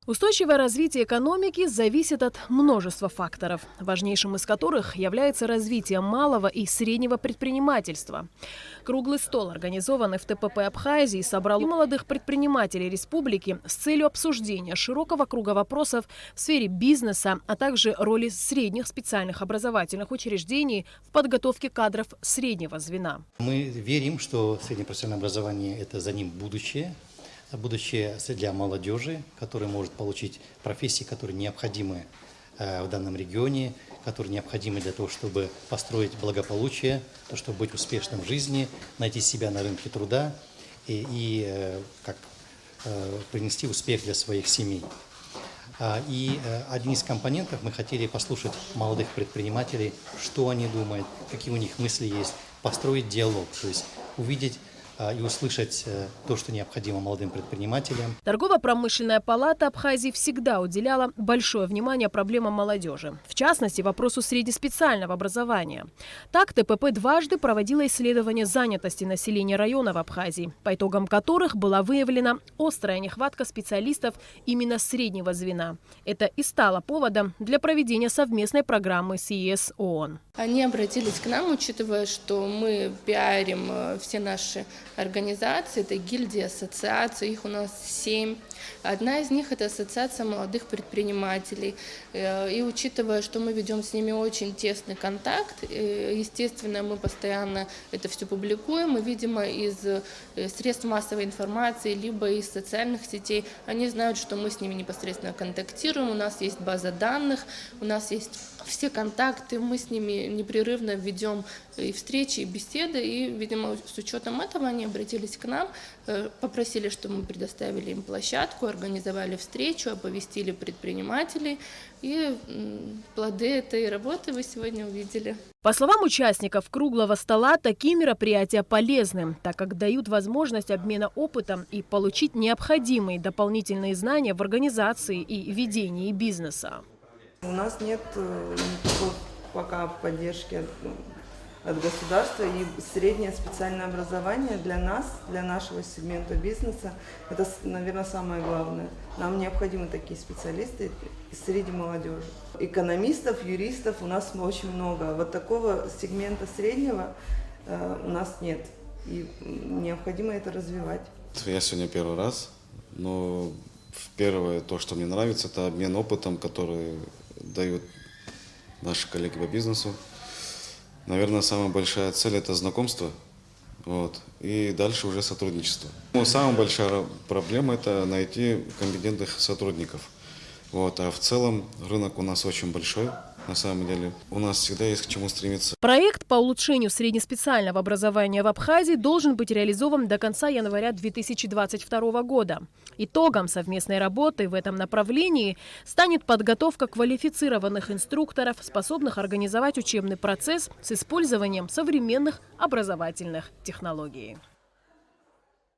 Устойчивое развитие экономики зависит от множества факторов, важнейшим из которых является развитие малого и среднего предпринимательства. Круглый стол, организованный в ТПП Абхазии, собрал молодых предпринимателей республики с целью обсуждения широкого круга вопросов в сфере бизнеса, а также роли средних специальных образовательных учреждений в подготовке кадров среднего звена. Мы верим, что среднее профессиональное образование – это за ним будущее для молодежи, которая может получить профессии, которые необходимы в данном регионе, которые необходимы для того, чтобы построить благополучие, чтобы быть успешным в жизни, найти себя на рынке труда и принести успех для своих семей. И один из компонентов мы хотели послушать молодых предпринимателей, что они думают, какие у них мысли есть, построить диалог, то есть увидеть и услышать то, что необходимо молодым предпринимателям. Торгово-промышленная палата Абхазии всегда уделяла большое внимание проблемам молодежи, в частности, вопросу среднеспециального образования. Так, ТПП дважды проводила исследование занятости населения района в Абхазии, по итогам которых была выявлена острая нехватка специалистов именно среднего звена. Это и стало поводом для проведения совместной программы с ЕС ООН. Они обратились к нам, учитывая, что мы пиарим все наши организации, это гильдии, ассоциации, их у нас 7. Одна из них – это Ассоциация молодых предпринимателей. И учитывая, что мы ведем с ними очень тесный контакт, естественно, мы постоянно это все публикуем, и, видимо, из средств массовой информации, либо из социальных сетей, они знают, что мы с ними непосредственно контактируем, у нас есть база данных, у нас есть все контакты, мы с ними непрерывно ведем и встречи, и беседы, и, видимо, с учетом этого они обратились к нам, попросили, чтобы мы предоставили им площадку, организовали встречу, оповестили предпринимателей, и плоды этой работы вы сегодня увидели. По словам участников круглого стола, такие мероприятия полезны, так как дают возможность обмена опытом и получить необходимые дополнительные знания в организации и ведении бизнеса. У нас нет никакой пока поддержки от государства, и среднее специальное образование для нас, для нашего сегмента бизнеса, это, наверное, самое главное. Нам необходимы такие специалисты среди молодежи. Экономистов, юристов у нас очень много. Вот такого сегмента среднего у нас нет, и необходимо это развивать. Я сегодня первый раз, но первое, то, что мне нравится, это обмен опытом, который дают наши коллеги по бизнесу. Наверное, самая большая цель – это знакомство, и дальше уже сотрудничество. Самая большая проблема – это найти компетентных сотрудников. А в целом рынок у нас очень большой. На самом деле у нас всегда есть к чему стремиться. Проект по улучшению среднеспециального образования в Абхазии должен быть реализован до конца января 2022 года. Итогом совместной работы в этом направлении станет подготовка квалифицированных инструкторов, способных организовать учебный процесс с использованием современных образовательных технологий.